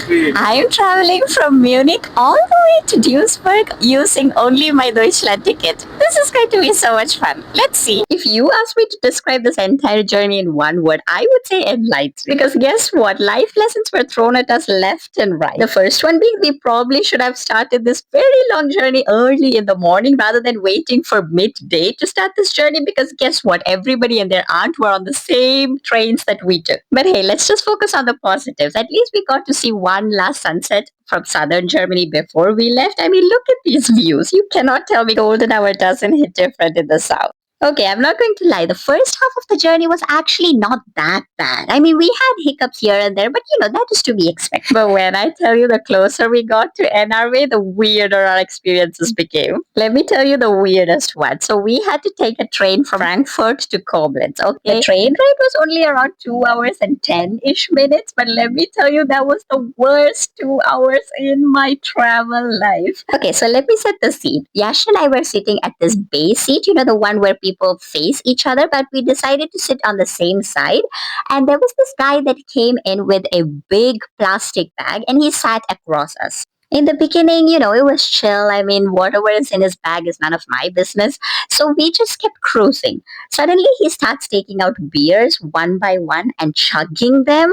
I'm traveling from Munich all the way to Duisburg using only my Deutschland ticket. This is going to be so much fun. Let's see. If you ask me to describe this entire journey in one word, I would say enlightened. Because guess what? Life lessons were thrown at us left and right. The first one being we probably should have started this very long journey early in the morning rather than waiting for midday to start this journey, because guess what? Everybody and their aunt were on the same trains that we took. But hey, let's just focus on the positives. At least we got to see one last sunset from southern Germany before we left. I mean, look at these views. You cannot tell me golden hour doesn't hit different in the south. Okay, I'm not going to lie. The first half of the journey was actually not that bad. I mean, we had hiccups here and there, but that is to be expected. But when I tell you the closer we got to NRW, the weirder our experiences became. Let me tell you the weirdest one. So we had to take a train from Frankfurt to Koblenz. Okay, the train ride was only around 2 hours and 10-ish minutes, but let me tell you, that was the worst 2 hours in my travel life. Okay, so let me set the scene. Yash and I were sitting at this base seat, the one where people face each other, but we decided to sit on the same side. And there was this guy that came in with a big plastic bag and he sat across us. In the beginning, it was chill. I mean, whatever is in his bag is none of my business. So we just kept cruising. Suddenly, he starts taking out beers one by one and chugging them.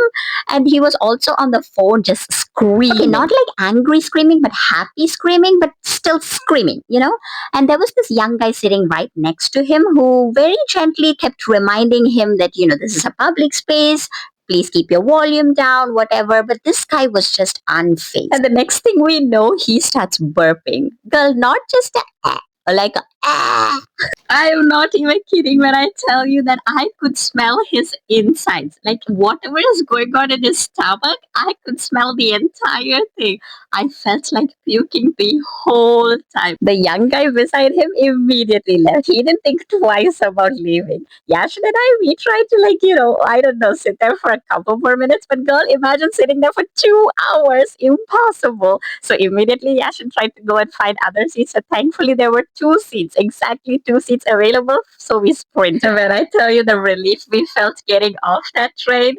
And he was also on the phone just screaming. Okay, not like angry screaming, but happy screaming, but still screaming. And there was this young guy sitting right next to him who very gently kept reminding him that, this is a public space. Please keep your volume down, whatever. But this guy was just unfazed. And the next thing we know, he starts burping. Girl, not just like a I am not even kidding when I tell you that I could smell his insides. Like whatever is going on in his stomach, I could smell the entire thing. I felt like puking the whole time. The young guy beside him immediately left. He didn't think twice about leaving. Yashin and I, we tried to I don't know, sit there for a couple more minutes. But girl, imagine sitting there for 2 hours. Impossible. So immediately Yashin tried to go and find other seats. And thankfully there were 2 seats, exactly 2 seats available. So we sprinted. And when I tell you the relief we felt getting off that train,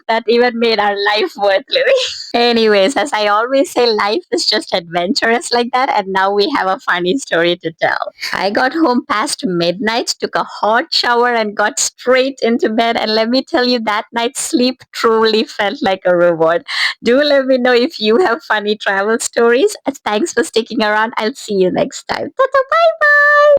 that even made our life worth living. Anyways, as I always say, life is just adventurous like that. And now we have a funny story to tell. I got home past midnight, took a hot shower, and got straight into bed. And let me tell you, that night's sleep truly felt like a reward. Do let me know if you have funny travel stories. Thanks for sticking around. I'll see you next time. Ta-ta, bye bye.